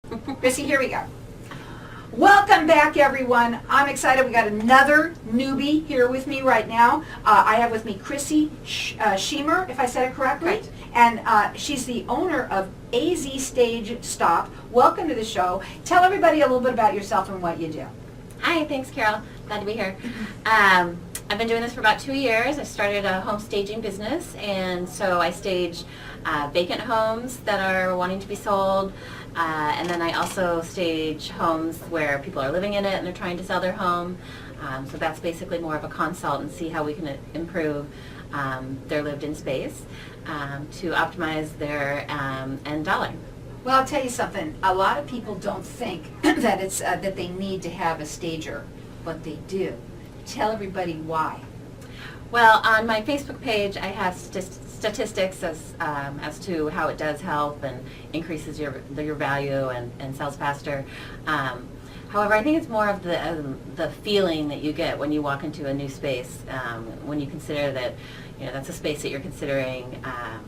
Chrissy, here we go. Welcome back, everyone. I'm excited. We got another newbie here with me right now. I have with me Chrissy Schiemer, if I said it correctly. Right. And she's the owner of AZ Stage Stop. Welcome to the show. Tell everybody a little bit about yourself and what you do. Hi, thanks, Carol. Glad to be here. I've been doing this for about 2 years. I started a home staging business, and so I stage vacant homes that are wanting to be sold, and then I also stage homes where people are living in it and they're trying to sell their home. So that's basically more of a consult and see how we can improve their lived-in space to optimize their end dollar. Well, I'll tell you something. A lot of people don't think that it's that they need to have a stager, but they do. Tell everybody why. Well, on my Facebook page, I have statistics as to how it does help and increases your value and sells faster. However, I think it's more of the feeling that you get when you walk into a new space, when you consider that that's a space that you're considering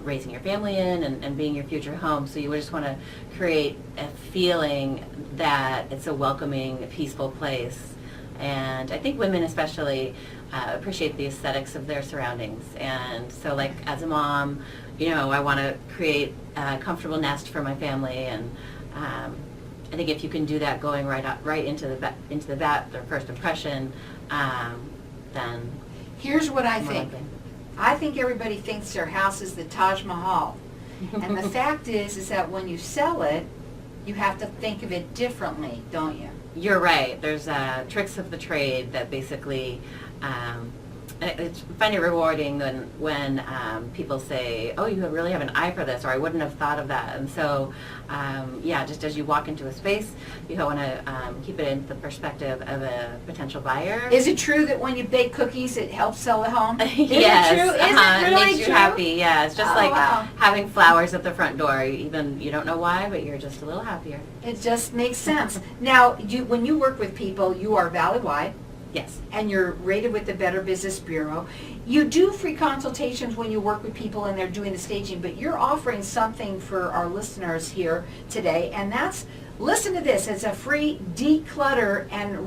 raising your family in and being your future home. So you just want to create a feeling that it's a welcoming, peaceful place. And I think women especially appreciate the aesthetics of their surroundings. And so, like, as a mom, I want to create a comfortable nest for my family. And I think if you can do that going right into the bat, their first impression, then here's what I think. I think everybody thinks their house is the Taj Mahal. And the fact is that when you sell it, you have to think of it differently, don't you? You're right. There's tricks of the trade that basically, I find it rewarding when people say, "Oh, you really have an eye for this," or "I wouldn't have thought of that." And so, just as you walk into a space, you want to keep it in the perspective of a potential buyer. Is it true that when you bake cookies, it helps sell the home? Is Yes, it true? Is it really it makes you true? happy. Yeah, it's just like wow. having flowers at the front door. You don't know why, but you're just a little happier. It just makes sense. Now, when you work with people, you are valley-wide. Yes. And you're rated with the Better Business Bureau. You do free consultations when you work with people and they're doing the staging, but you're offering something for our listeners here today, and that's, listen to this, it's a free declutter and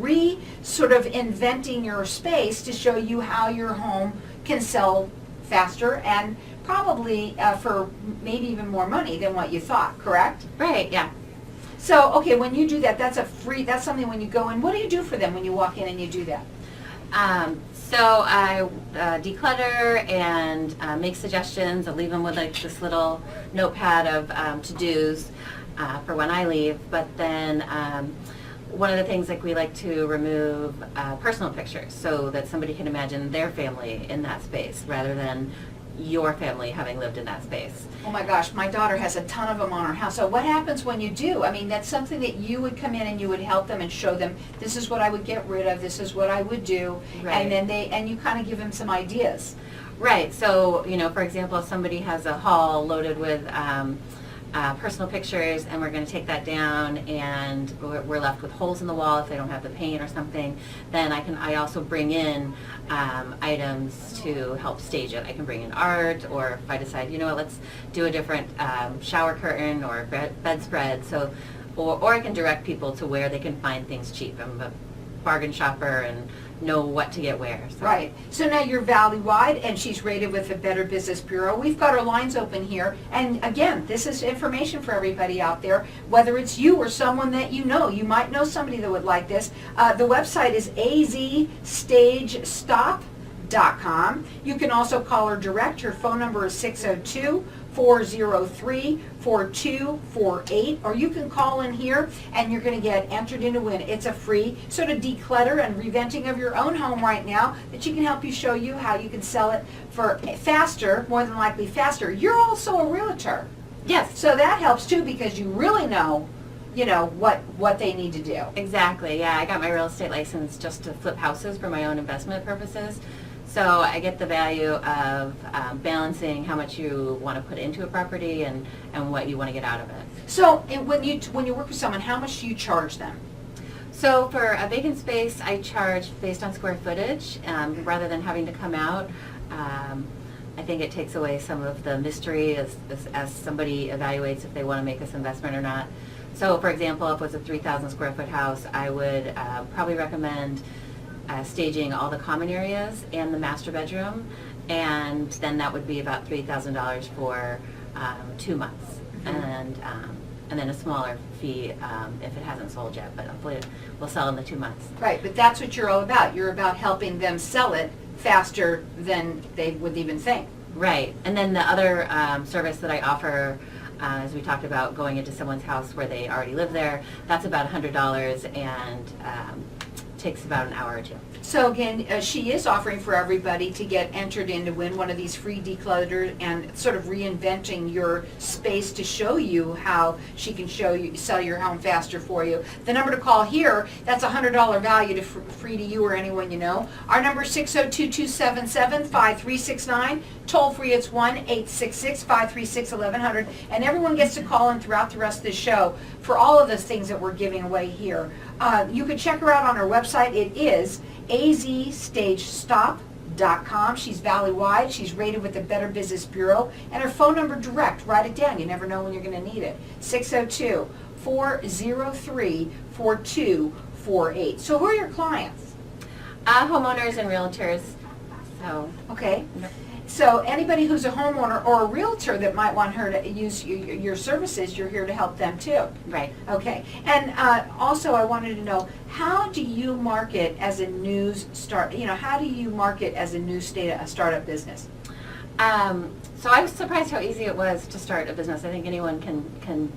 sort of inventing your space to show you how your home can sell faster and probably for maybe even more money than what you thought, correct? Right, yeah. So, okay, when you do that, that's something when you go in. What do you do for them when you walk in and you do that? So I declutter and make suggestions. I'll leave them with like this little notepad of to-dos for when I leave. But then one of the things, like, we like to remove personal pictures so that somebody can imagine their family in that space rather than your family having lived in that space. Oh my gosh, my daughter has a ton of them on her house. So what happens when you do? I mean, that's something that you would come in and you would help them and show them, this is what I would get rid of, this is what I would do, Right. and then you kind of give them some ideas. Right. So, for example, if somebody has a hall loaded with personal pictures, and we're going to take that down, and we're left with holes in the wall if they don't have the paint or something, then I also bring in items to help stage it. I can bring in art, or if I decide, let's do a different shower curtain or bedspread. So, or I can direct people to where they can find things cheap. I'm a bargain shopper and know what to get where. So. Right. So now you're valley-wide, and she's rated with the Better Business Bureau. We've got our lines open here. And again, this is information for everybody out there, whether it's you or someone that you know. You might know somebody that would like this. The website is azstagestop.com. You can also call her direct. Her phone number is 602-403-4248, or you can call in here and you're going to get entered in to win. It's a free sort of declutter and reventing of your own home right now that she can help you, show you how you can sell it for faster, more than likely faster. You're also a realtor. Yes. So that helps too, because you really know what they need to do. Exactly. Yeah, I got my real estate license just to flip houses for my own investment purposes. So I get the value of balancing how much you want to put into a property and what you want to get out of it. So when you work with someone, how much do you charge them? So for a vacant space, I charge based on square footage rather than having to come out. I think it takes away some of the mystery as somebody evaluates if they want to make this investment or not. So for example, if it was a 3,000 square foot house, I would probably recommend staging all the common areas and the master bedroom, and then that would be about $3,000 for 2 months. And then a smaller fee if it hasn't sold yet, but hopefully it will sell in the 2 months. Right, but that's what you're all about. You're about helping them sell it faster than they would even think. Right, and then the other service that I offer, as we talked about, going into someone's house where they already live there, that's about $100 and takes about an hour or two. So again, she is offering for everybody to get entered in to win one of these free decluttered and sort of reinventing your space to show you how she can sell your home faster for you. The number to call here, that's a $100 value to free to you or anyone you know. Our number is 602-277-5369. Toll free, it's 1-866-536-1100. And everyone gets to call in throughout the rest of the show for all of the things that we're giving away here. You can check her out on her website. It is azstagestop.com. She's valley-wide. She's rated with the Better Business Bureau. And her phone number direct, write it down. You never know when you're going to need it. 602-403-4248. So who are your clients? Homeowners and realtors. So, Okay. So anybody who's a homeowner or a realtor that might want her to use your services, you're here to help them too. right. Okay. And also I wanted to know, how do you market as a new how do you market as a new startup business? So I was surprised how easy it was to start a business. I think anyone can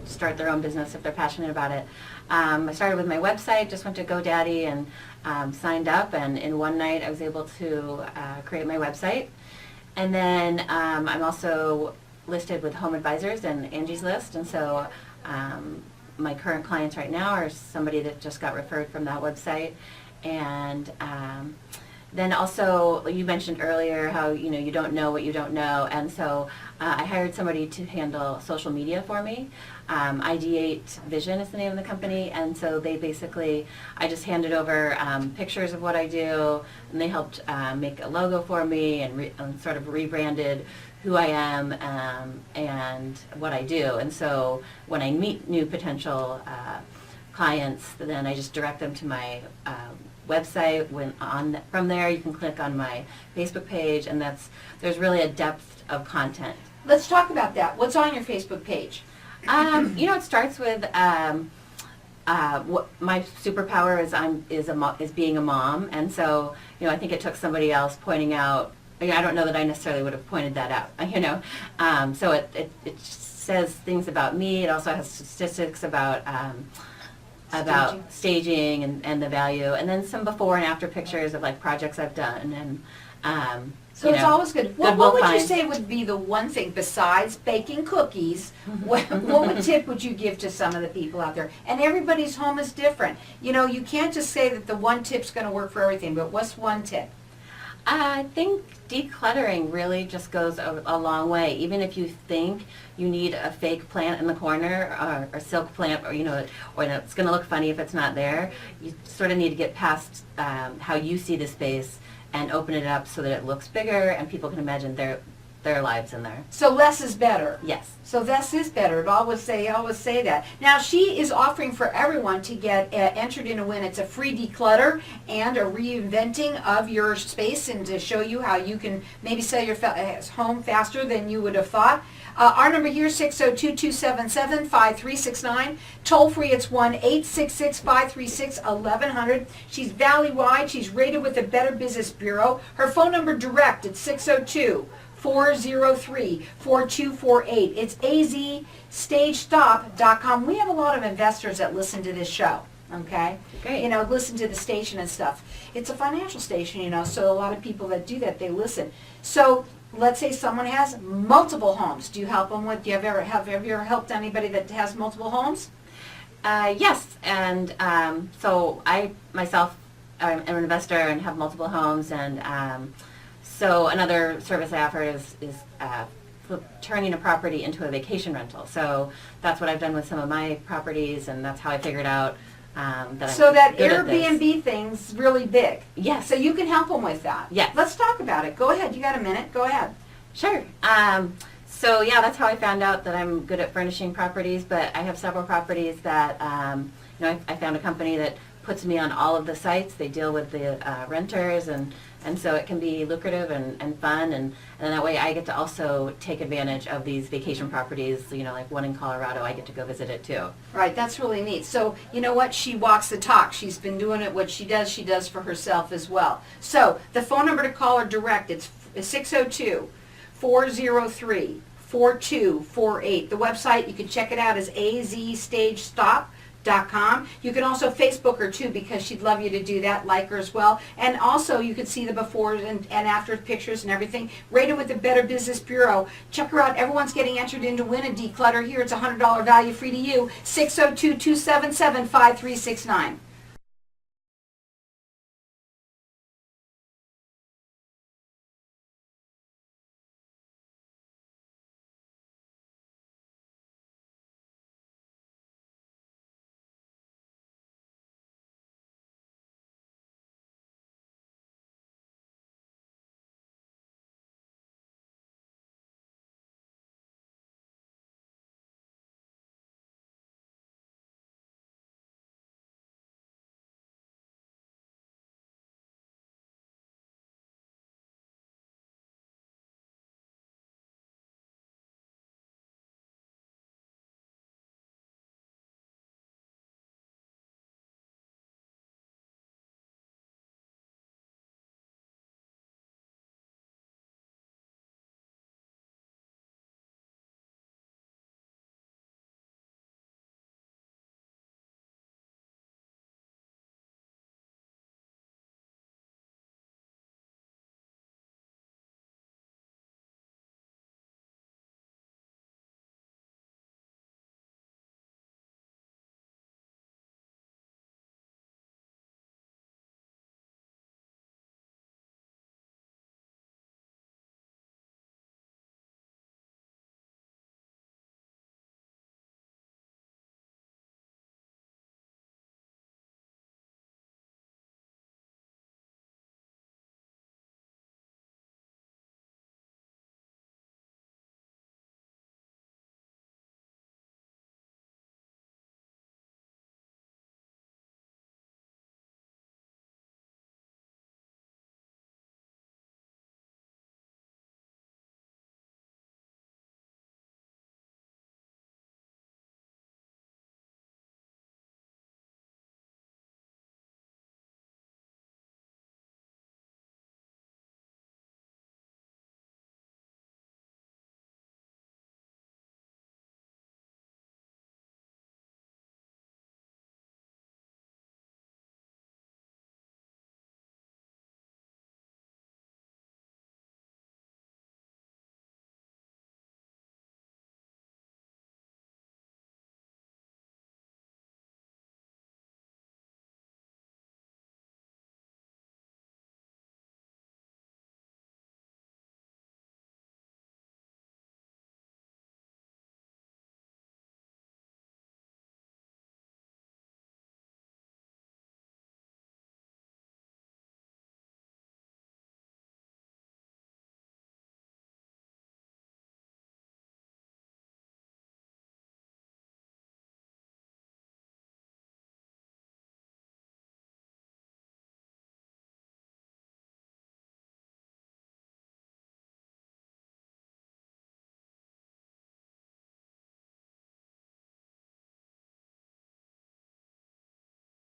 start their own business if they're passionate about it. I started with my website, just went to GoDaddy and signed up, and in one night I was able to create my website. And then I'm also listed with Home Advisors and Angie's List, and so my current clients right now are somebody that just got referred from that website. And then also, you mentioned earlier how you don't know what you don't know, and so I hired somebody to handle social media for me. ID8 Vision is the name of the company, and so they basically, I just handed over pictures of what I do, and they helped make a logo for me and sort of rebranded who I am and what I do. And so when I meet new potential clients, then I just direct them to my website. From there, you can click on my Facebook page, and there's really a depth of content. Let's talk about that. What's on your Facebook page? It starts with what my superpower is being a mom, and so I think it took somebody else pointing out. I don't know that I necessarily would have pointed that out. So it says things about me. It also has statistics about staging and the value, and then some before and after pictures of like projects I've done, and so it's always good. What Goodwill would you finds. say would be the one thing besides baking cookies? What tip would you give to some of the people out there? And everybody's home is different. You can't just say that the one tip's going to work for everything. But what's one tip? I think decluttering really just goes a long way. Even if you think you need a fake plant in the corner or a silk plant, or it's going to look funny if it's not there, you sort of need to get past how you see the space and open it up so that it looks bigger and people can imagine their lives in there. So less is better. Yes. So less is better. I always say that. Now she is offering for everyone to get entered in a win. It's a free declutter and a reinventing of your space, and to show you how you can maybe sell your home faster than you would have thought. Our number here is 602-277-5369. Toll free, it's 1-866-536-1100. She's valley-wide. She's rated with the Better Business Bureau. Her phone number direct, it's 602-403-4248. It's azstagestop.com. We have a lot of investors that listen to this show. Okay? Great. Listen to the station and stuff. It's a financial station, so a lot of people that do that, they listen. So let's say someone has multiple homes. Do you help them with, have you ever helped anybody that has multiple homes? Yes, and so I myself am an investor and have multiple homes, and so another service I offer is turning a property into a vacation rental. So that's what I've done with some of my properties, and that's how I figured out that So I'm that good at this. Airbnb thing's really big. Yes. So you can help them with that. Yes. Let's talk about it. Go ahead. You got a minute. Go ahead. Sure. So yeah, that's how I found out that I'm good at furnishing properties, but I have several properties that, I found a company that puts me on all of the sites. They deal with the renters, and so it can be lucrative and fun, and that way I get to also take advantage of these vacation properties, like one in Colorado, I get to go visit it too. Right, that's really neat. So, you know what? She walks the talk. She's been doing it. What she does for herself as well. So, the phone number to call her direct, it's 602-403-4248. The website, you can check it out, is azstagestop.com. You can also Facebook her too, because she'd love you to do that, like her as well. And also you can see the before and after pictures and everything. Rated with the Better Business Bureau. Check her out. Everyone's getting entered in to win a declutter here. It's a $100 value free to you. 602-277-5369.